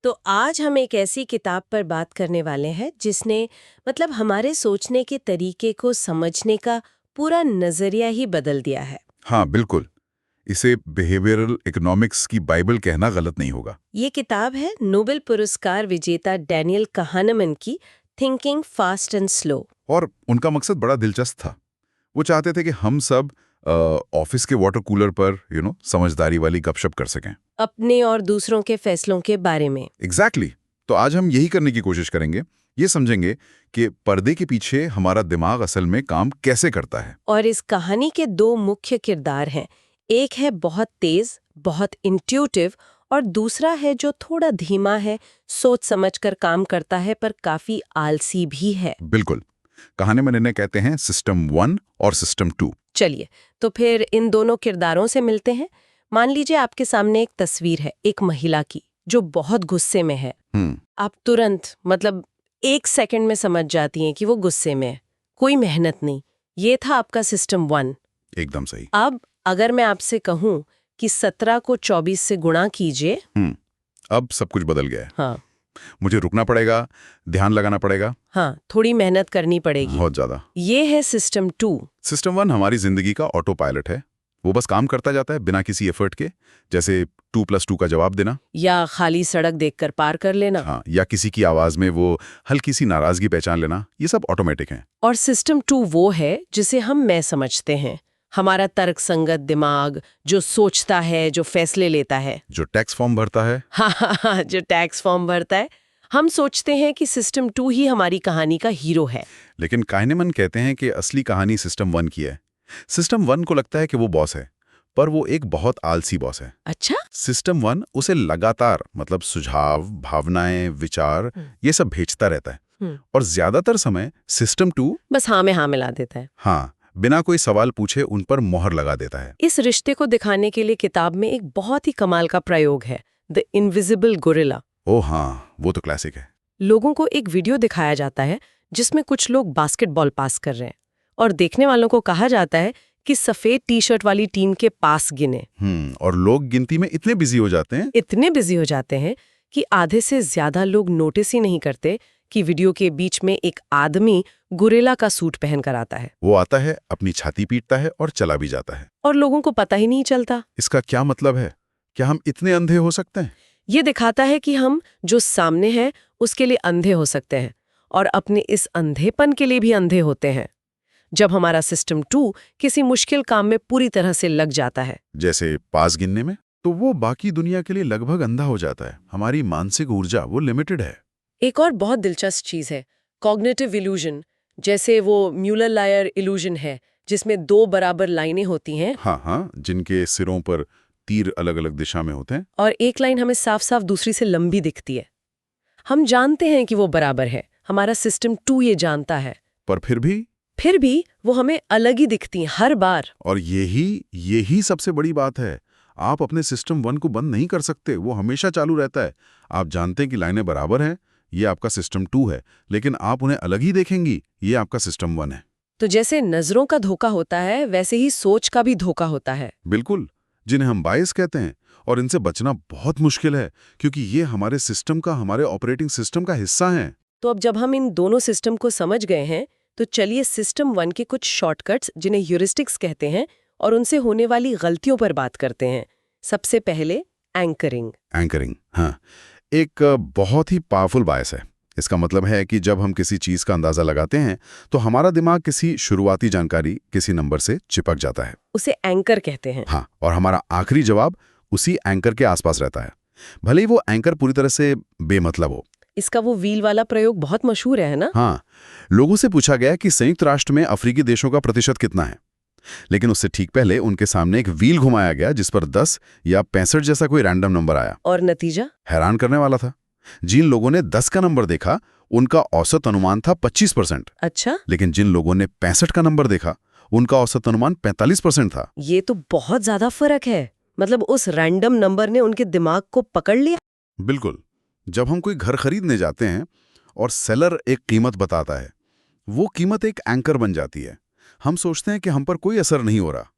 तो आज हम एक ऐसी किताब पर बात करने वाले हैं जिसने हमारे सोचने के तरीके को समझने का पूरा नजरिया ही बदल दिया है। हाँ बिल्कुल। इसे बिहेवियरल इकोनॉमिक्स की बाइबल कहना गलत नहीं होगा। ये किताब है नोबेल पुरस्कार विजेता डैनियल kahneman की थिंकिंग फास्ट एंड स्लो। और उनका मकसद बड़ा दिलचस्प था। वो चाहते थे कि हम सब ऑफिस के वाटर कूलर पर समझदारी वाली गपशप कर सकें। अपने और दूसरों के फैसलों के बारे में। एग्जैक्टली तो आज हम यही करने की कोशिश करेंगे। ये समझेंगे कि पर्दे के पीछे हमारा दिमाग असल में काम कैसे करता है। और इस कहानी के दो मुख्य किरदार हैं। एक है बहुत तेज, बहुत इंट्यूटिव, और दूसरा है जो थोड़ा धीमा है, सोच समझकर काम करता है पर काफी आलसी भी है। बिल्कुल। कहानी में इन्हें कहते हैं सिस्टम 1 और सिस्टम 2। चलिए तो फिर इन दोनों किरदारों से मिलते हैं। मान लीजिए आपके सामने एक तस्वीर है एक महिला की जो बहुत गुस्से में है। आप तुरंत एक सेकंड में समझ जाती हैं कि वो गुस्से में है, कोई मेहनत नहीं। ये था आपका सिस्टम 1। एकदम सही। अब अगर मैं आपसे कहूं कि 17 को 24 से गुणा कीजिए। अब सब कुछ बदल गया है। हाँ, मुझे रुकना पड़ेगा, ध्यान लगाना पड़ेगा। हाँ, थोड़ी मेहनत करनी पड़ेगी। बहुत ज्यादा। ये है सिस्टम 2। सिस्टम 1 हमारी जिंदगी का ऑटो पायलट है। वो बस काम करता जाता है बिना किसी एफर्ट के, जैसे 2+2 का जवाब देना, या खाली सड़क देखकर पार कर लेना। हाँ, या किसी की आवाज में वो हल्की सी नाराजगी पहचान लेना। ये सब ऑटोमेटिक है। और सिस्टम 2 वो है जिसे हम मैं समझते हैं, हमारा तर्कसंगत दिमाग जो सोचता है, जो फैसले लेता है, जो टैक्स फॉर्म भरता है। हाँ, जो टैक्स फॉर्म भरता है। हम सोचते हैं कि सिस्टम 2 ही हमारी कहानी का हीरो है। लेकिन kahneman कहते हैं कि असली कहानी सिस्टम 1 की है। सिस्टम 1 को लगता है कि वो बॉस है, पर वो एक बहुत आलसी बॉस है। अच्छा? सिस्टम 1 उसे लगातार सुझाव, भावनाएं, विचार ये सब भेजता रहता है। और ज्यादातर समय सिस्टम 2 बस हाँ में हाँ मिला देता है। हाँ, बिना कोई सवाल पूछे उन पर मोहर लगा देता है। इस रिश्ते को दिखाने के लिए किताब में एक बहुत ही कमाल का प्रयोग है, द इनविजिबल गोरिल्ला। ओह हाँ, वो तो क्लासिक है। लोगों को एक वीडियो दिखाया जाता है जिसमें कुछ लोग बास्केटबॉल पास कर रहे हैं और देखने वालों को कहा जाता है कि सफेद टी शर्ट वाली टीम के पास गिने। और लोग गिनती में इतने बिजी हो जाते हैं कि आधे से ज्यादा लोग नोटिस ही नहीं करते कि वीडियो के बीच में एक आदमी गोरिल्ला का सूट पहनकर आता है। वो आता है, अपनी छाती पीटता है और चला भी जाता है। और लोगों को पता ही नहीं चलता। इसका क्या मतलब है? क्या हम इतने अंधे हो सकते हैं? ये दिखाता है कि हम जो सामने हैं उसके लिए अंधे हो सकते हैं और अपने इस अंधेपन के लिए भी अंधे होते हैं। जब हमारा सिस्टम 2 किसी मुश्किल काम में पूरी तरह से लग जाता है, जैसे पास गिनने में, तो वो बाकी दुनिया के लिए लगभग अंधा हो जाता है। हमारी मानसिक ऊर्जा वो लिमिटेड है। एक और बहुत दिलचस्प चीज है कॉग्निटिव इल्यूजन। जैसे वो म्यूलर-लायर इल्यूजन है जिसमें 2 बराबर लाइनें होती हैं। हाँ, जिनके सिरों पर तीर अलग अलग दिशा में होते हैं और एक लाइन हमें साफ साफ दूसरी से लंबी दिखती है। हम जानते हैं कि वो बराबर है, हमारा सिस्टम 2 ये जानता है, पर फिर भी वो हमें अलग ही दिखती हैं हर बार। और यही सबसे बड़ी बात है। आप अपने सिस्टम 1 को बंद नहीं कर सकते, वो हमेशा चालू रहता है। आप जानते हैं कि लाइनें बराबर हैं, ये आपका सिस्टम 2 है, लेकिन आप उन्हें अलग ही देखेंगी, ये आपका सिस्टम 1 है। तो जैसे नजरों का धोखा होता है वैसे ही सोच का भी धोखा होता है। बिल्कुल, जिन्हें हम बायस कहते हैं। और इनसे बचना बहुत मुश्किल है क्योंकि ये हमारे सिस्टम का, हमारे ऑपरेटिंग सिस्टम का हिस्सा हैं। तो अब जब हम इन दोनों सिस्टम को समझ गए हैं तो चलिए सिस्टम 1 के कुछ शॉर्टकट्स जिन्हें ह्यूरिस्टिक्स कहते हैं और उनसे होने वाली गलतियों पर बात करते हैं। सबसे पहले एंकरिंग। हाँ, एक बहुत ही पावरफुल बायस है। इसका मतलब है कि जब हम किसी चीज का अंदाजा लगाते हैं तो हमारा दिमाग किसी शुरुआती जानकारी, किसी नंबर से चिपक जाता है। उसे एंकर कहते हैं। हाँ, और हमारा आखिरी जवाब उसी एंकर के आसपास रहता है, भले ही वो एंकर पूरी तरह से बेमतलब हो। इसका वो व्हील वाला प्रयोग बहुत मशहूर है ना? हाँ, लोगों से पूछा गया कि संयुक्त राष्ट्र में अफ्रीकी देशों का प्रतिशत कितना है, लेकिन उससे ठीक पहले उनके सामने एक व्हील घुमाया गया जिस पर 10 या 65 जैसा कोई रैंडम नंबर आया। और नतीजा हैरान करने वाला था। जिन लोगों ने 10 का नंबर देखा उनका औसत अनुमान था 25%। अच्छा? लेकिन जिन लोगों ने 65 का नंबर देखा उनका औसत अनुमान 45% था। ये तो बहुत ज्यादा फर्क है। उस रैंडम नंबर ने उनके दिमाग को पकड़ लिया। बिल्कुल। जब हम कोई घर खरीदने जाते हैं और सेलर एक कीमत बताता है, वो कीमत एक एंकर बन जाती है। हम सोचते हैं कि हम पर कोई असर नहीं हो रहा,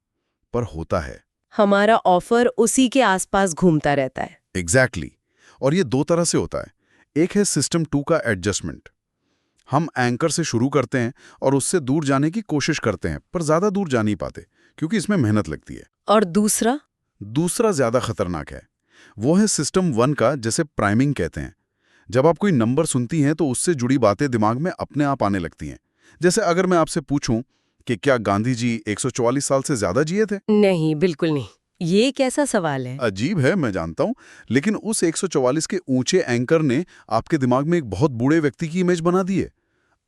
पर होता है। हमारा ऑफर उसी के आसपास घूमता रहता है। एग्जैक्टली। और ये दो तरह से होता है। एक है सिस्टम 2 का एडजस्टमेंट। हम एंकर से शुरू करते हैं और उससे दूर जाने की कोशिश करते हैं, पर ज़्यादा दूर जा नहीं पाते क्योंकि इसमें मेहनत लगती है। और दूसरा ज़्यादा खतरनाक है। वो है सिस्टम 1 का, जिसे प्राइमिंग कहते हैं। जब आप कोई नंबर सुनती हैं तो उससे जुड़ी बातें दिमाग में अपने आप आने लगती हैं। जैसे अगर मैं आपसे पूछूं कि क्या गांधी जी 144 साल से ज्यादा जिए थे? नहीं, बिल्कुल नहीं। ये कैसा सवाल है? अजीब है, मैं जानता हूं, लेकिन उस 144 के ऊंचे एंकर ने आपके दिमाग में एक बहुत बूढ़े व्यक्ति की इमेज बना दी है।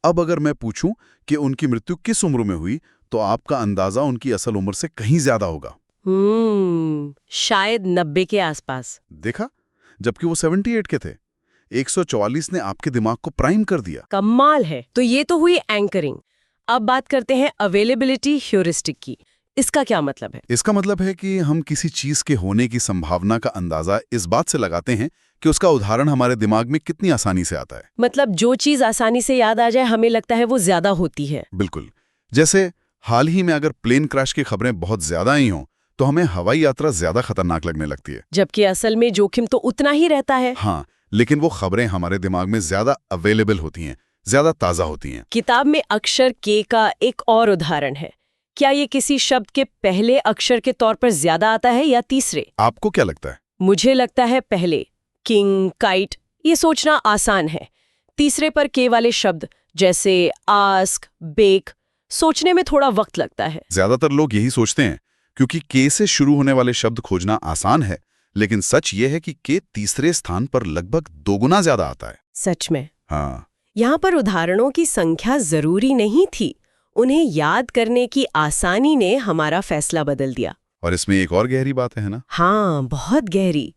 अब अगर मैं पूछूं कि उनकी मृत्यु किस उम्र में हुई, तो आपका अंदाजा उनकी असल उम्र से कहीं ज्यादा होगा। शायद 90 के आसपास। देखा, जबकि वो 78 के थे। 144 ने आपके दिमाग को प्राइम कर दिया। कमाल है। तो ये तो हुई एंकरिंग। अब बात करते हैं अवेलेबिलिटी ह्यूरिस्टिक की। इसका क्या मतलब है? इसका मतलब है कि हम किसी चीज के होने की संभावना का अंदाजा इस बात से लगाते हैं कि उसका उदाहरण हमारे दिमाग में कितनी आसानी से आता है। मतलब जो चीज आसानी से याद आ जाए, हमें लगता है वो ज्यादा होती है। बिल्कुल। जैसे हाल ही में अगर प्लेन क्रैश की खबरें बहुत ज्यादा आई हों, तो हमें हवाई यात्रा ज्यादा खतरनाक लगने लगती है, जबकि असल में जोखिम तो उतना ही रहता है। हाँ, लेकिन वो खबरें हमारे दिमाग में ज्यादा अवेलेबल होती हैं, ज्यादा ताजा होती हैं। किताब में अक्षर के का एक और उदाहरण है। क्या ये किसी शब्द के पहले अक्षर के तौर पर ज्यादा आता है या तीसरे? आपको क्या लगता है? मुझे लगता है पहले। किंग, काइट, ये सोचना आसान है। तीसरे पर के वाले शब्द जैसे आस्क, बेक, सोचने में थोड़ा वक्त लगता है। ज्यादातर लोग यही सोचते हैं, क्योंकि के से शुरू होने वाले शब्द खोजना आसान है, लेकिन सच ये है कि के तीसरे स्थान पर लगभग 2 गुना ज्यादा आता है। सच में? हाँ। यहाँ पर उदाहरणों की संख्या जरूरी नहीं थी, उन्हें याद करने की आसानी ने हमारा फैसला बदल दिया। और इसमें एक और गहरी बात है ना? हाँ, बहुत गहरी।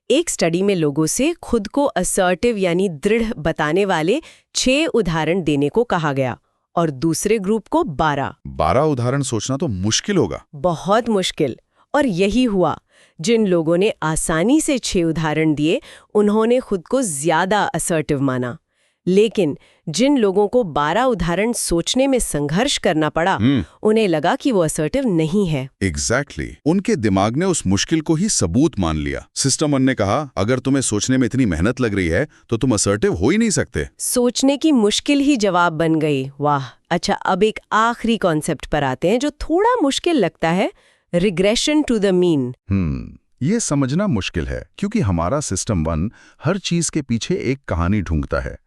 एक स्टडी में लोगों से खुद को असर्टिव यानी दृढ़ बताने वाले 6 उदाहरण देने को कहा गया और दूसरे ग्रुप को 12 उदाहरण सोचना तो मुश्किल होगा। बहुत मुश्किल। और यही हुआ। जिन लोगों ने आसानी से 6 उदाहरण दिए, उन्होंने खुद को ज्यादा असर्टिव माना। लेकिन जिन लोगों को 12 उदाहरण सोचने में संघर्ष करना पड़ा, उन्हें लगा कि वो असर्टिव नहीं है। एग्जैक्टली। उनके दिमाग ने उस मुश्किल को ही सबूत मान लिया। सिस्टम 1 ने कहा, अगर तुम्हें सोचने में इतनी मेहनत लग रही है तो तुम असर्टिव हो ही नहीं सकते। सोचने की मुश्किल ही जवाब बन गई। वाह। अच्छा, अब एक आखिरी कॉन्सेप्ट पर आते हैं जो थोड़ा मुश्किल लगता है, रिग्रेशन टू द मीन। ये समझना मुश्किल है, क्योंकि हमारा सिस्टम 1 हर चीज के पीछे एक कहानी ढूंढता है।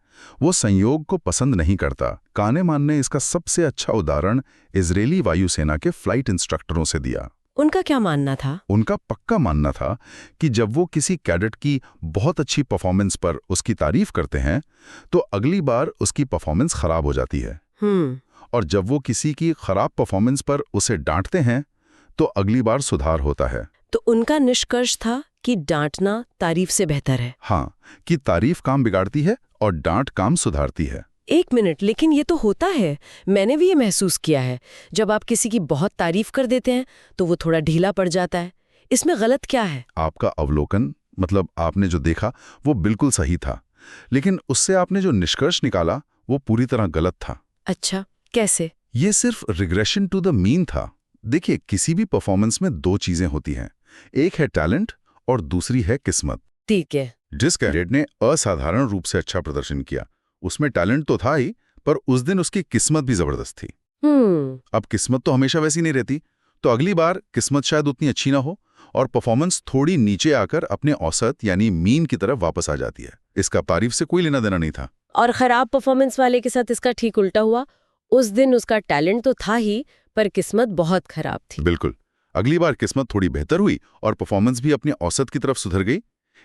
वो संयोग को पसंद नहीं करता। कानेमान ने इसका सबसे अच्छा उदाहरण इजरायली वायुसेना के फ्लाइट इंस्ट्रक्टरों से दिया। उनका क्या मानना था? उनका पक्का मानना था कि जब वो किसी कैडेट की बहुत अच्छी परफॉर्मेंस पर उसकी तारीफ करते हैं, तो अगली बार उसकी परफॉर्मेंस खराब हो जाती है। और जब वो किसी की खराब परफॉर्मेंस पर उसे डांटते हैं, तो अगली बार सुधार होता है। तो उनका निष्कर्ष था कि डांटना तारीफ से बेहतर है। हाँ, कि तारीफ काम बिगाड़ती है और डांट काम सुधारती है। एक मिनट, लेकिन ये तो होता है। मैंने भी ये महसूस किया है। जब आप किसी की बहुत तारीफ कर देते हैं तो वो थोड़ा ढीला पड़ जाता है। इसमें गलत क्या है? आपका अवलोकन, मतलब आपने जो देखा वो बिल्कुल सही था, लेकिन उससे आपने जो निष्कर्ष निकाला वो पूरी तरह गलत था। अच्छा, कैसे? ये सिर्फ रिग्रेशन टू द मीन था। देखिए, किसी भी परफॉर्मेंस में 2 चीजें होती हैं, एक है टैलेंट और दूसरी है किस्मत। ठीक है। जिस कैडेट ने असाधारण रूप से अच्छा प्रदर्शन किया, उसमें टैलेंट तो था ही, पर उस दिन उसकी किस्मत भी जबरदस्त थी। अब किस्मत तो हमेशा वैसी नहीं रहती, तो अगली बार किस्मत शायद उतनी अच्छी ना हो और परफॉर्मेंस थोड़ी नीचे आकर अपने औसत यानी मीन की तरफ वापस आ जाती है। इसका तारीफ से कोई लेना देना नहीं था। और खराब परफॉर्मेंस वाले के साथ इसका ठीक उल्टा हुआ। उस दिन उसका टैलेंट तो था ही, पर किस्मत बहुत खराब थी। बिल्कुल। अगली बार किस्मत थोड़ी बेहतर हुई और परफॉर्मेंस भी अपने औसत की तरफ सुधर गई।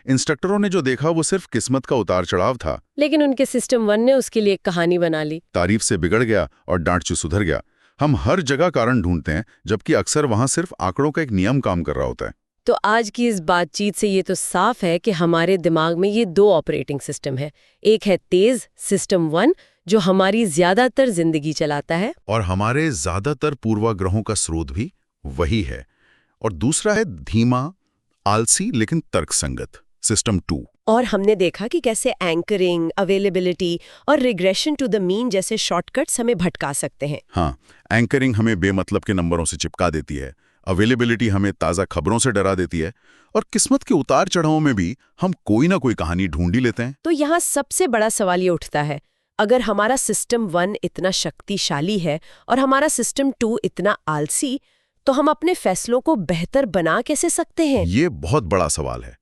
इंस्ट्रक्टरों ने जो देखा वो सिर्फ किस्मत का उतार चढ़ाव था, लेकिन उनके सिस्टम 1 ने उसके लिए एक कहानी बना ली। तारीफ से बिगड़ गया और डांट से सुधर गया। हम हर जगह कारण ढूंढते हैं, जबकि अक्सर वहां सिर्फ आंकड़ों का एक नियम काम कर रहा होता है। तो आज की इस बातचीत से ये तो साफ है कि हमारे दिमाग में ये 2 ऑपरेटिंग सिस्टम है। एक है तेज सिस्टम 1, जो हमारी ज्यादातर जिंदगी चलाता है, और हमारे ज्यादातर पूर्वाग्रहों का स्रोत भी वही है। और दूसरा है धीमा, आलसी लेकिन तर्कसंगत सिस्टम 2। और हमने देखा कि कैसे एंकरिंग, अवेलेबिलिटी और रिग्रेशन टू द मीन जैसे शॉर्टकट्स हमें भटका सकते हैं। हाँ, एंकरिंग हमें बेमतलब के नंबरों से चिपका देती है। अवेलेबिलिटी हमें ताज़ा खबरों से डरा देती है, और किस्मत के उतार चढ़ावों में भी हम कोई ना कोई कहानी ढूंढ ही लेते हैं। तो यहाँ सबसे बड़ा सवाल ये उठता है, अगर हमारा सिस्टम 1 इतना शक्तिशाली है और हमारा सिस्टम 2 इतना आलसी, तो हम अपने फैसलों को बेहतर बना कैसे सकते हैं? ये बहुत बड़ा सवाल है,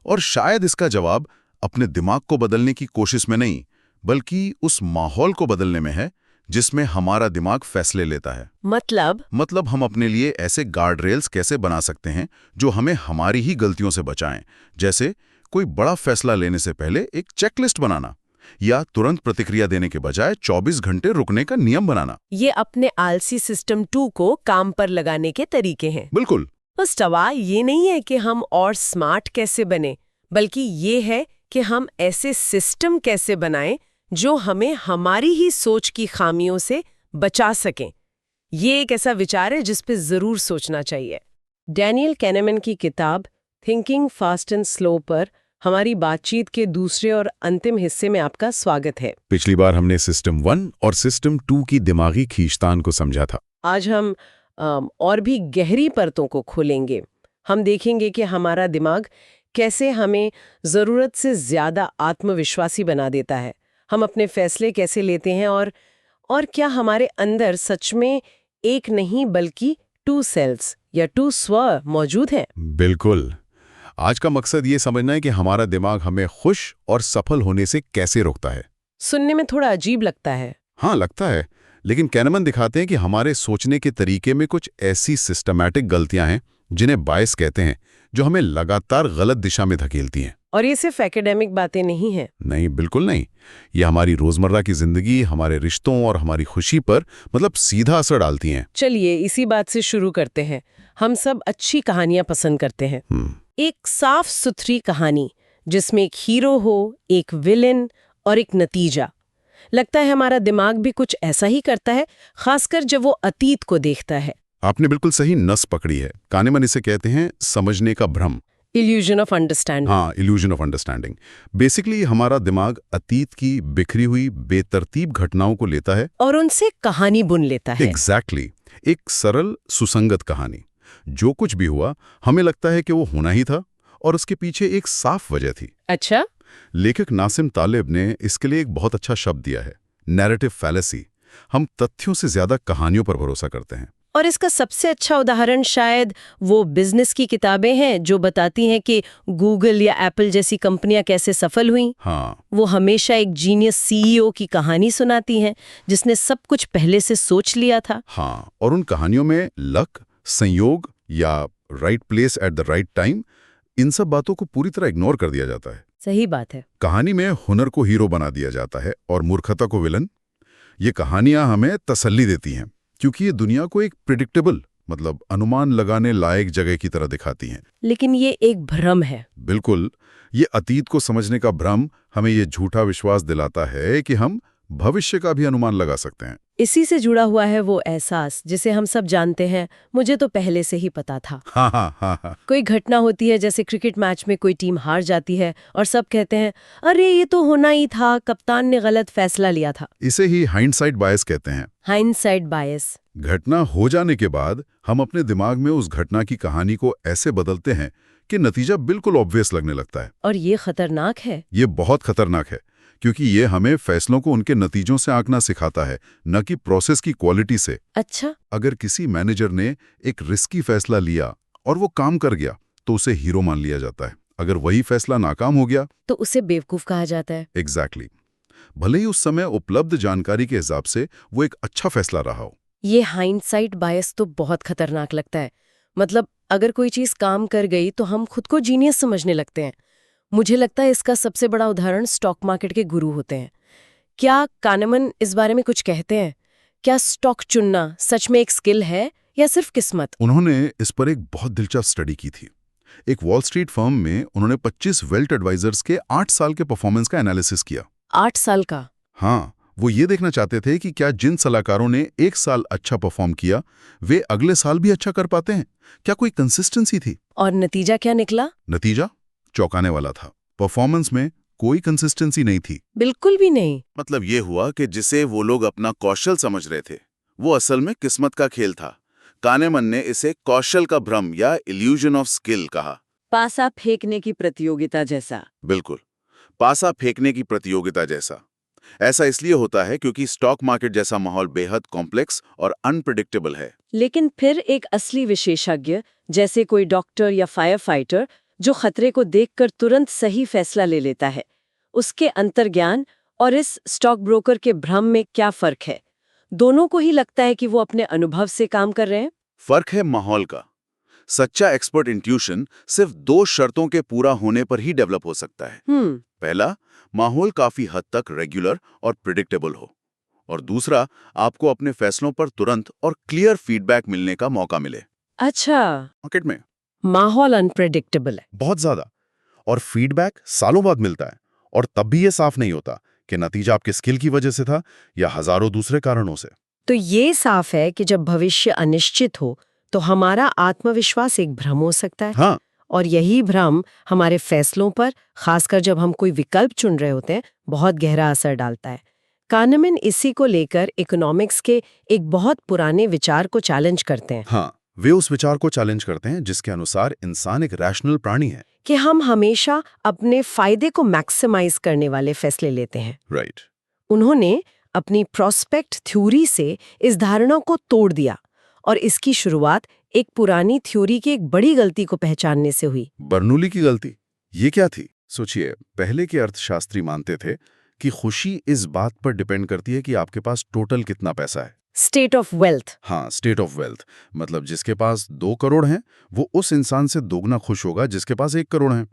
और शायद इसका जवाब अपने दिमाग को बदलने की कोशिश में नहीं, बल्कि उस माहौल को बदलने में है जिसमें हमारा दिमाग फैसले लेता है। मतलब हम अपने लिए ऐसे गार्ड रेल्स कैसे बना सकते हैं जो हमें हमारी ही गलतियों से बचाएं। जैसे कोई बड़ा फैसला लेने से पहले एक चेकलिस्ट बनाना, या तुरंत प्रतिक्रिया देने के बजाय 24 घंटे रुकने का नियम बनाना। ये अपने आलसी सिस्टम 2 को काम पर लगाने के तरीके हैं। बिल्कुल। बस सवाल ये नहीं है कि हम और स्मार्ट कैसे बने, बल्कि ये है कि हम ऐसे सिस्टम कैसे बनाएं जो हमें हमारी ही सोच की खामियों से बचा सकें। ये एक ऐसा विचार है जिस पे जरूर सोचना चाहिए। डैनियल कैनेमन की किताब थिंकिंग फास्ट एंड स्लो पर हमारी बातचीत के दूसरे और अंतिम हिस्से में आपका स्वागत है। पिछली बार हमने सिस्टम 1 और सिस्टम 2 की दिमागी खींचतान को समझा था। आज हम और भी गहरी परतों को खोलेंगे। हम देखेंगे कि हमारा दिमाग कैसे हमें ज़रूरत से ज़्यादा आत्मविश्वासी बना देता है, हम अपने फैसले कैसे लेते हैं, और क्या हमारे अंदर सच में एक नहीं बल्कि 2 सेल्स या 2 स्व मौजूद हैं। बिल्कुल। आज का मकसद ये समझना है कि हमारा दिमाग हमें खुश और सफल होने से कैसे रोकता है। सुनने में थोड़ा अजीब लगता है। हाँ, लगता है, लेकिन कैनेमन दिखाते हैं कि हमारे सोचने के तरीके में कुछ ऐसी सिस्टमैटिक गलतियां हैं जिन्हें बायस कहते हैं, जो हमें लगातार गलत दिशा में धकेलती हैं। और ये सिर्फ एकेडमिक बातें नहीं हैं। नहीं, बिल्कुल नहीं। ये हमारी रोजमर्रा की जिंदगी, हमारे रिश्तों और हमारी खुशी पर सीधा असर डालती हैं। चलिए इसी बात से शुरू करते हैं। हम सब अच्छी कहानियां पसंद करते हैं। एक साफ सुथरी कहानी जिसमें एक हीरो हो, एक विलेन और एक नतीजा। लगता है हमारा दिमाग भी कुछ ऐसा ही करता है, खासकर जब वो अतीत को देखता है। आपने बिल्कुल सही नस पकड़ी है। कानेमन इसे कहते हैं समझने का भ्रम। Illusion of understanding. हाँ, इल्यूजन ऑफ अंडरस्टैंडिंग। बेसिकली हमारा दिमाग अतीत की बिखरी हुई बेतरतीब घटनाओं को लेता है और उनसे कहानी बुन लेता है। एग्जैक्टली। एक सरल सुसंगत कहानी। जो कुछ भी हुआ हमें लगता है कि वो होना ही था और उसके पीछे एक साफ वजह थी। अच्छा। लेखक नासिम तालिब ने इसके लिए एक बहुत अच्छा शब्द दिया है, नैरेटिव फैलेसी। हम तथ्यों से ज्यादा कहानियों पर भरोसा करते हैं। और इसका सबसे अच्छा उदाहरण शायद वो बिजनेस की किताबें हैं जो बताती हैं कि गूगल या एप्पल जैसी कंपनियां कैसे सफल हुई। हाँ। वो हमेशा एक जीनियस सीईओ की कहानी सुनाती हैं जिसने सब कुछ पहले से सोच लिया था। हाँ, और उन कहानियों में लक, संयोग या right place at the right time, इन सब बातों को पूरी तरह इग्नोर कर दिया जाता है। सही बात है। कहानी में हुनर को हीरो बना दिया जाता है और मूर्खता को विलन। ये कहानियां हमें तसल्ली देती हैं क्योंकि ये दुनिया को एक प्रिडिक्टेबल, अनुमान लगाने लायक जगह की तरह दिखाती हैं। लेकिन ये एक भ्रम है। बिल्कुल। ये अतीत को समझने का भ्रम हमें ये झूठा विश्वास दिलाता है कि हम भविष्य का भी अनुमान लगा सकते हैं। इसी से जुड़ा हुआ है वो एहसास जिसे हम सब जानते हैं, मुझे तो पहले से ही पता था। हाँ। कोई घटना होती है, जैसे क्रिकेट मैच में कोई टीम हार जाती है और सब कहते हैं अरे ये तो होना ही था, कप्तान ने गलत फैसला लिया था। इसे ही हाइंडसाइट बायस कहते हैं। हाइंडसाइट बायस। घटना हो जाने के बाद हम अपने दिमाग में उस घटना की कहानी को ऐसे बदलते हैं कि नतीजा बिल्कुल ऑब्वियस लगने लगता है। और ये खतरनाक है। ये बहुत खतरनाक है क्योंकि ये हमें फैसलों को उनके नतीजों से आंकना सिखाता है, न कि प्रोसेस की क्वालिटी से। अच्छा। अगर किसी मैनेजर ने एक रिस्की फैसला लिया और वो काम कर गया तो उसे हीरो मान लिया जाता है। अगर वही फैसला नाकाम हो गया तो उसे बेवकूफ कहा जाता है। एग्जैक्टली। भले ही उस समय उपलब्ध जानकारी के हिसाब से वो एक अच्छा फैसला रहा हो। ये हाइंडसाइट बायस तो बहुत खतरनाक लगता है। अगर कोई चीज काम कर गई तो हम खुद को जीनियस समझने लगते हैं। मुझे लगता है इसका सबसे बड़ा उदाहरण स्टॉक मार्केट के गुरु होते हैं। क्या कानेमन इस बारे में कुछ कहते हैं? क्या स्टॉक चुनना सच में एक स्किल है या सिर्फ किस्मत? उन्होंने इस पर एक बहुत दिलचस्प स्टडी की थी। एक वॉल स्ट्रीट फर्म में उन्होंने 25 वेल्थ एडवाइजर्स के 8 साल के परफॉर्मेंस का एनालिसिस किया। 8 साल का? हाँ, वो ये देखना चाहते थे कि क्या जिन सलाहकारों ने एक साल अच्छा परफॉर्म किया वे अगले साल भी अच्छा कर पाते हैं। क्या कोई कंसिस्टेंसी थी? और नतीजा क्या निकला? नतीजा चौंकाने वाला था। परफॉर्मेंस में कोई कंसिस्टेंसी नहीं थी। बिल्कुल भी नहीं। ये हुआ कि जिसे वो लोग अपना कौशल समझ रहे थे वो असल में किस्मत का खेल था। कानेमन ने इसे कौशल का भ्रम या इल्यूजन ऑफ स्किल कहा। पासा फेंकने की प्रतियोगिता जैसा। बिल्कुल, पासा फेंकने की प्रतियोगिता जैसा। ऐसा इसलिए होता है क्योंकि स्टॉक मार्केट जैसा माहौल बेहद कॉम्प्लेक्स और अनप्रेडिक्टेबल है। लेकिन फिर एक असली विशेषज्ञ, जैसे कोई डॉक्टर या फायर फाइटर, जो खतरे को देखकर तुरंत सही फैसला ले लेता है, उसके अंतर्ज्ञान और इस स्टॉक ब्रोकर के भ्रम में क्या फर्क है? दोनों को ही लगता है कि वो अपने अनुभव से काम कर रहे हैं। फर्क है माहौल का। सच्चा एक्सपर्ट इंट्यूशन सिर्फ 2 शर्तों के पूरा होने पर ही डेवलप हो सकता है। पहला, माहौल काफी हद तक रेगुलर और प्रिडिक्टेबल हो, और दूसरा, आपको अपने फैसलों पर तुरंत और क्लियर फीडबैक मिलने का मौका मिले। अच्छा, मार्केट में माहौल अनप्रेडिक्टेबल है। बहुत ज्यादा, और फीडबैक सालों बाद मिलता है, और तब भी ये साफ नहीं होता कि नतीजा आपके स्किल की वजह से था या हजारों दूसरे कारणों से। तो ये साफ है कि जब भविष्य अनिश्चित हो तो हमारा आत्मविश्वास एक भ्रम हो सकता है। हाँ, और यही भ्रम हमारे फैसलों पर, खासकर जब हम कोई विकल्प चुन रहे होते हैं, बहुत गहरा असर डालता है। कानेमन इसी को लेकर इकोनॉमिक्स के एक बहुत पुराने विचार को चैलेंज करते हैं। हाँ, वे उस विचार को चैलेंज करते हैं जिसके अनुसार इंसान एक रैशनल प्राणी है। कि हम हमेशा अपने फायदे को मैक्सिमाइज करने वाले फैसले लेते हैं। राइट। उन्होंने अपनी प्रोस्पेक्ट थ्योरी से इस धारणा को तोड़ दिया, और इसकी शुरुआत एक पुरानी थ्योरी की एक बड़ी गलती को पहचानने से हुई। बर्नूली की गलती, ये क्या थी? सोचिए, पहले के अर्थशास्त्री मानते थे कि खुशी इस बात पर डिपेंड करती है कि आपके पास टोटल कितना पैसा है। State of wealth. हाँ, स्टेट ऑफ वेल्थ, मतलब जिसके पास 2 करोड़ हैं वो उस इंसान से दोगुना खुश होगा जिसके पास 1 करोड़ है।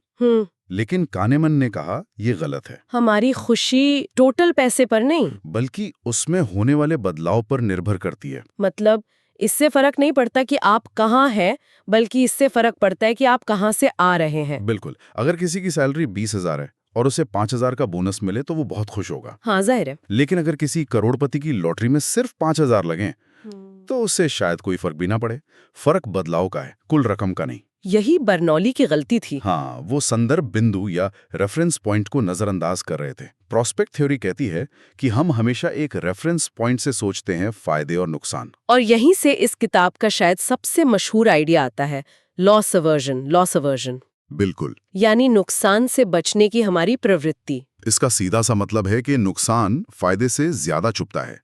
लेकिन कानेमन ने कहा ये गलत है। हमारी खुशी टोटल पैसे पर नहीं, बल्कि उसमें होने वाले बदलाव पर निर्भर करती है। मतलब इससे फर्क नहीं पड़ता कि आप कहाँ हैं, बल्कि इससे फर्क पड़ता है कि आप कहाँ से आ रहे हैं। बिल्कुल, अगर किसी की सैलरी 20,000 है और उसे 5,000 का बोनस मिले तो वो बहुत खुश होगा। हाँ, जाहिर है। लेकिन अगर किसी करोड़पति की लॉटरी में सिर्फ 5,000 लगें तो उससे शायद कोई फर्क भी ना पड़े। फर्क बदलाव का है, कुल रकम का नहीं। यही बर्नौली की गलती थी। हाँ, वो संदर्भ बिंदु या रेफरेंस पॉइंट को नजरअंदाज कर रहे थे। प्रोस्पेक्ट थ्योरी कहती है कि हम हमेशा एक रेफरेंस पॉइंट से सोचते हैं फायदे और नुकसान। और यहीं से इस किताब का शायद सबसे मशहूर आइडिया आता है, लॉस अवर्जन। बिल्कुल। यानी नुकसान से बचने की हमारी प्रवृत्ति। इसका सीधा सा मतलब है कि नुकसान फायदे से ज्यादा चुभता है।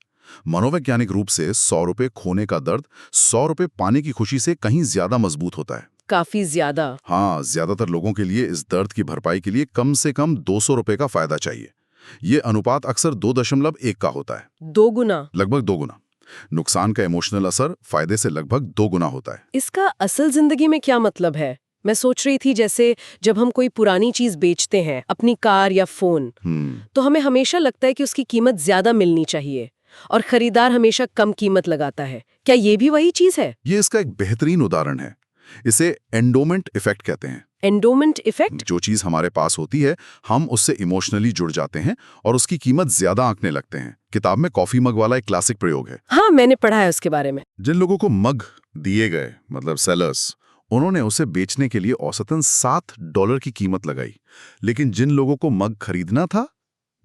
मनोवैज्ञानिक रूप से 100 रुपए खोने का दर्द 100 रुपए पाने की खुशी से कहीं ज्यादा मजबूत होता है। काफी ज्यादा। हाँ, ज्यादातर लोगों के लिए इस दर्द की भरपाई के लिए कम से कम 200 रुपए का फायदा चाहिए। ये अनुपात अक्सर 2.1 का होता है। 2 गुना। लगभग 2 गुना। नुकसान का इमोशनल असर फायदे से लगभग 2 गुना होता है। इसका असल जिंदगी में क्या मतलब है? मैं सोच रही थी, जैसे जब हम कोई पुरानी चीज बेचते हैं, अपनी कार या फोन, तो हमें हमेशा लगता है कि उसकी कीमत ज्यादा मिलनी चाहिए, और खरीदार हमेशा कम कीमत लगाता है। क्या ये भी वही चीज है? ये इसका एक बेहतरीन उदाहरण है। इसे एंडोमेंट इफेक्ट कहते हैं। Endowment effect? जो चीज हमारे पास होती है, हम उससे इमोशनली जुड़ जाते हैं और उसकी कीमत ज्यादा आंकने लगते हैं। किताब में कॉफी मग वाला एक क्लासिक प्रयोग है। हाँ, मैंने पढ़ा है उसके बारे में। जिन लोगों को मग दिए गए, मतलब सेलर्स, उन्होंने उसे बेचने के लिए औसतन $7 की कीमत लगाई। लेकिन जिन लोगों को मग खरीदना था,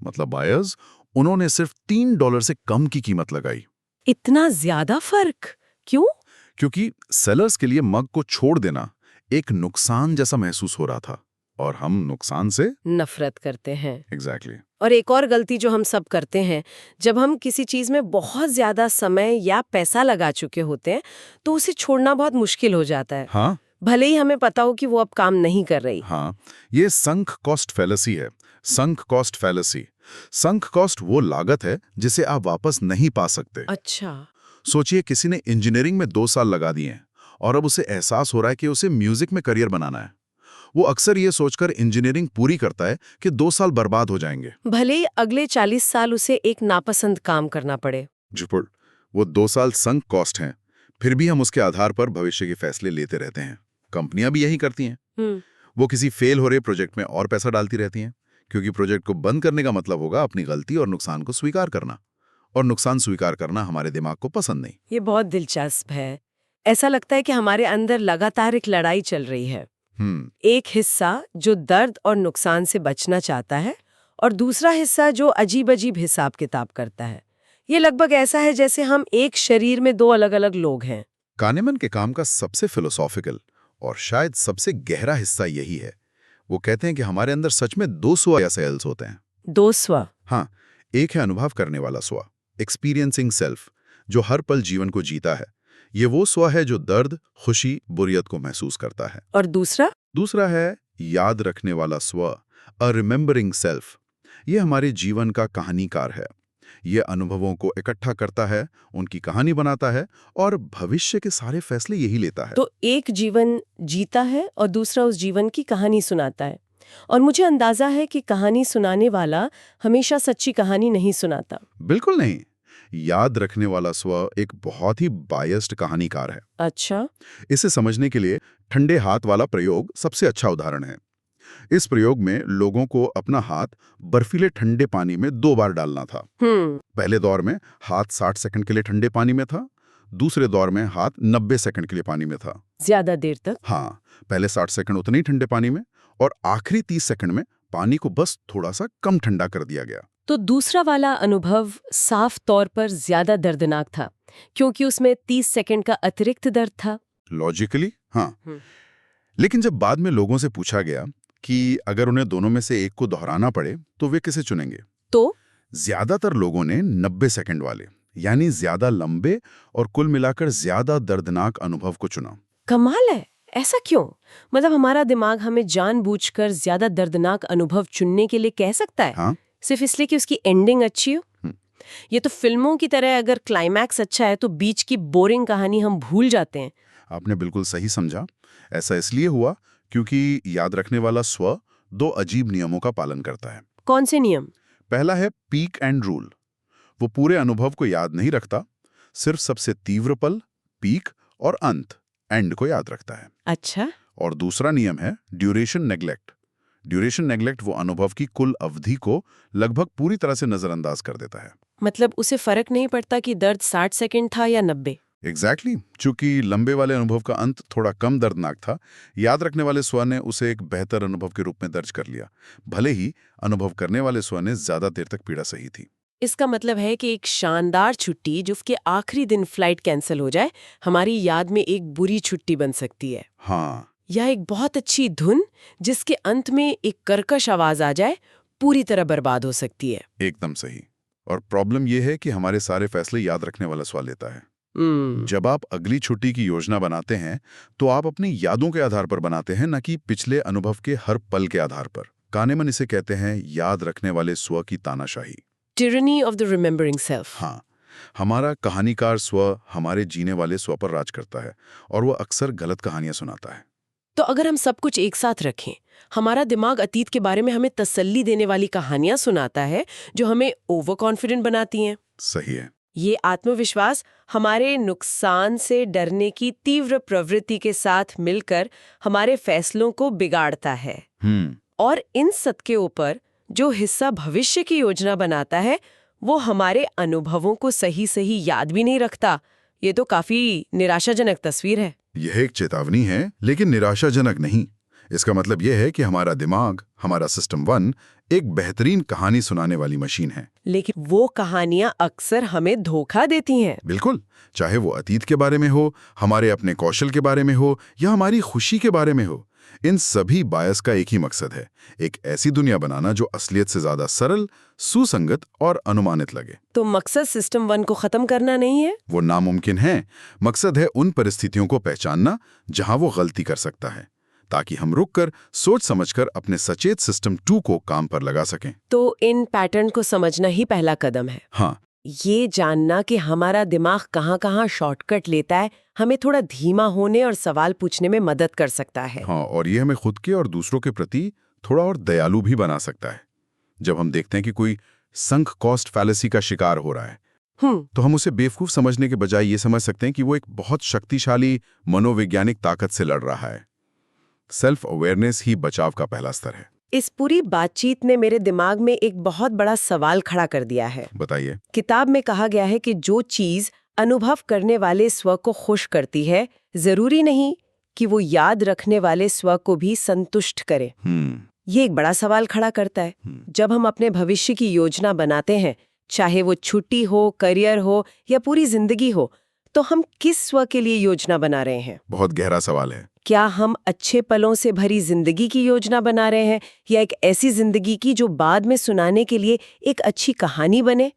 मतलब बायर्स, उन्होंने सिर्फ $3 से कम की कीमत लगाई। इतना ज्यादा फर्क क्यों? क्योंकि सेलर्स के लिए मग को छोड़ देना एक नुकसान जैसा महसूस हो रहा था, और हम नुकसान से नफरत करते हैं। एग्जैक्टली। और एक और गलती जो हम सब करते हैं, जब हम किसी चीज में बहुत ज्यादा समय या पैसा लगा चुके होते हैं, तो उसे छोड़ना बहुत मुश्किल हो जाता है। हाँ, भले ही हमें पता हो कि वो अब काम नहीं कर रही। हाँ, ये संक कॉस्ट फैलेसी है। Sunk cost fallacy. Sunk cost वो लागत है जिसे आप वापस नहीं पा सकते। अच्छा। सोचिए, किसी ने इंजीनियरिंग में 2 साल लगा दिए हैं और अब उसे एहसास हो रहा है कि उसे म्यूजिक में करियर बनाना है। वो अक्सर ये सोचकर इंजीनियरिंग पूरी करता है कि 2 साल बर्बाद हो जाएंगे, भले ही अगले 40 साल उसे एक नापसंद काम करना पड़े। झुपड़। वो 2 साल संक कॉस्ट हैं, फिर भी हम उसके आधार पर भविष्य के फैसले लेते रहते हैं। कंपनियां भी यही करती हैं। वो किसी फेल हो रहे प्रोजेक्ट में और पैसा डालती रहती हैं, क्योंकि प्रोजेक्ट को बंद करने का मतलब होगा अपनी गलती और नुकसान को स्वीकार करना, और नुकसान स्वीकार करना हमारे दिमाग को पसंद नहीं। ये बहुत दिलचस्प है। ऐसा लगता है कि हमारे अंदर लगातार एक लड़ाई चल रही है। एक हिस्सा जो दर्द और नुकसान से बचना चाहता है, और दूसरा हिस्सा जो अजीब अजीब हिसाब किताब करता है। ये लगभग ऐसा है जैसे हम एक शरीर में 2 अलग अलग लोग हैं। कानेमन के काम का सबसे फिलोसॉफिकल और शायद सबसे गहरा हिस्सा यही है। वो कहते हैं कि हमारे अंदर सच में 2 स्व या सेल्स होते हैं। 2 स्व? हाँ, एक है अनुभव करने वाला स्व, एक्सपीरियंसिंग सेल्फ, जो हर पल जीवन को जीता है। ये वो स्व है जो दर्द, खुशी, बुरियत को महसूस करता है। और दूसरा? दूसरा है याद रखने वाला स्व, अ रिमेंबरिंग सेल्फ। ये हमारे जीवन का कहानीकार है। ये अनुभवों को इकट्ठा करता है, उनकी कहानी बनाता है और भविष्य के सारे फैसले यही लेता है। तो एक जीवन जीता है और दूसरा उस जीवन की कहानी सुनाता है। और मुझे अंदाजा है कि कहानी सुनाने वाला हमेशा सच्ची कहानी नहीं सुनाता। बिल्कुल नहीं। याद रखने वाला स्व एक बहुत ही बायस्ड कहानीकार है। अच्छा। इसे समझने के लिए ठंडे हाथ वाला प्रयोग सबसे अच्छा उदाहरण है। इस प्रयोग में लोगों को अपना हाथ बर्फीले ठंडे पानी में 2 बार डालना था। पहले दौर में हाथ 60 सेकंड के लिए ठंडे पानी में था, दूसरे दौर में हाथ 90 सेकंड के लिए पानी में था। ज्यादा देर तक? हाँ, पहले 60 सेकंड उतने ही ठंडे पानी में और आखिरी 30 सेकंड में पानी को बस थोड़ा सा कम ठंडा कर दिया गया। तो दूसरा वाला अनुभव साफ तौर पर ज्यादा दर्दनाक था, क्योंकि उसमें 30 सेकंड का अतिरिक्त दर्द था। लॉजिकली हाँ। लेकिन जब बाद में लोगों से पूछा गया कि अगर उन्हें दोनों में से एक को दोहराना पड़े तो वे किसे चुनेंगे, तो ज्यादातर लोगों ने 90 सेकंड वाले, यानी ज्यादा लंबे और कुल मिलाकर ज्यादा दर्दनाक अनुभव को चुना। कमाल है। ऐसा क्यों? मतलब हमारा दिमाग हमें जानबूझकर ज्यादा दर्दनाक अनुभव चुनने के लिए कह सकता है? हाँ? सिर्फ इसलिए कि उसकी एंडिंग अच्छी हो? ये तो फिल्मों की तरह, अगर क्लाइमैक्स अच्छा है तो बीच की बोरिंग कहानी हम भूल जाते हैं। आपने बिल्कुल सही समझा। ऐसा इसलिए हुआ क्योंकि याद रखने वाला स्व 2 अजीब नियमों का पालन करता है। कौन से नियम? पहला है पीक एंड रूल। वो पूरे अनुभव को याद नहीं रखता, सिर्फ सबसे तीव्र पल, पीक, और अंत, एंड को याद रखता है। अच्छा। और दूसरा नियम है ड्यूरेशन नेग्लेक्ट। ड्यूरेशन नेग्लेक्ट वो अनुभव की कुल अवधि को लगभग पूरी तरह से नजरअंदाज कर देता है। मतलब उसे फर्क नहीं पड़ता कि दर्द 60 सेकंड था या 90? एग्जैक्टली। चूंकि लंबे वाले अनुभव का अंत थोड़ा कम दर्दनाक था, याद रखने वाले स्व ने उसे एक बेहतर अनुभव के रूप में दर्ज कर लिया, भले ही अनुभव करने वाले स्व ने ज्यादा देर तक पीड़ा सही थी। इसका मतलब है कि एक शानदार छुट्टी जिसके आखिरी दिन फ्लाइट कैंसिल हो जाए, हमारी याद में एक बुरी छुट्टी बन सकती है। हाँ। या एक बहुत अच्छी धुन जिसके अंत में एक कर्कश आवाज आ जाए, पूरी तरह बर्बाद हो सकती है। एकदम सही। और प्रॉब्लम यह है कि हमारे सारे फैसले याद रखने वाला स्व लेता है। जब आप अगली छुट्टी की योजना बनाते हैं तो आप अपनी यादों के आधार पर बनाते हैं, न कि पिछले अनुभव के हर पल के आधार पर। कानेमन इसे कहते हैं याद रखने वाले स्व की तानाशाही, tyranny of the remembering self. हाँ, हमारा कहानीकार स्व हमारे जीने वाले स्व पर राज करता है और वो अक्सर गलत कहानियां सुनाता है। तो अगर हम सब कुछ एक साथ रखें, हमारा दिमाग अतीत के बारे में हमें तसल्ली देने वाली कहानियां सुनाता है जो हमें ओवर कॉन्फिडेंट बनाती हैं। सही है। ये आत्मविश्वास हमारे नुकसान से डरने की तीव्र प्रवृत्ति के साथ मिलकर हमारे फैसलों को बिगाड़ता है। और इन सबके ऊपर जो हिस्सा भविष्य की योजना बनाता है, वो हमारे अनुभवों को सही सही याद भी नहीं रखता। ये तो काफी निराशाजनक तस्वीर है। यह एक चेतावनी है, लेकिन निराशाजनक नहीं। इसका मतलब यह है कि हमारा दिमाग, हमारा सिस्टम 1 एक बेहतरीन कहानी सुनाने वाली मशीन है, लेकिन वो कहानियां अक्सर हमें धोखा देती हैं। बिल्कुल, चाहे वो अतीत के बारे में हो, हमारे अपने कौशल के बारे में हो या हमारी खुशी के बारे में हो। इन सभी बायस का एक ही मकसद है, एक ऐसी दुनिया बनाना जो असलियत से ज्यादा सरल, सुसंगत और अनुमानित लगे। तो मकसद सिस्टम 1 को खत्म करना नहीं है? वो नामुमकिन है। मकसद है उन परिस्थितियों को पहचानना जहां वो गलती कर सकता है, ताकि हम रुककर सोच समझकर अपने सचेत सिस्टम 2 को काम पर लगा सकें। तो इन पैटर्न को समझना ही पहला कदम है। हाँ, ये जानना कि हमारा दिमाग कहाँ-कहाँ शॉर्टकट लेता है, हमें थोड़ा धीमा होने और सवाल पूछने में मदद कर सकता है। हाँ, और ये हमें खुद के और दूसरों के प्रति थोड़ा और दयालु भी बना सकता है। जब हम देखते हैं कि कोई संक कॉस्ट फैलेसी का शिकार हो रहा है, तो हम उसे बेवकूफ समझने के बजाय ये समझ सकते हैं कि वो एक बहुत शक्तिशाली मनोवैज्ञानिक ताकत से लड़ रहा है। सेल्फ अवेयरनेस ही बचाव का पहला स्तर है। इस पूरी बातचीत ने मेरे दिमाग में एक बहुत बड़ा सवाल खड़ा कर दिया है। बताइए। किताब में कहा गया है कि जो चीज अनुभव करने वाले स्व को खुश करती है, जरूरी नहीं कि वो याद रखने वाले स्व को भी संतुष्ट करे। ये एक बड़ा सवाल खड़ा करता है। जब हम अपने भविष्य की योजना बनाते हैं, चाहे वो छुट्टी हो, करियर हो या पूरी जिंदगी हो, तो हम किस स्व के लिए योजना बना रहे हैं? बहुत गहरा सवाल है। क्या हम अच्छे पलों से भरी जिंदगी की योजना बना रहे हैं या एक ऐसी जिंदगी की जो बाद में सुनाने के लिए एक अच्छी कहानी बने?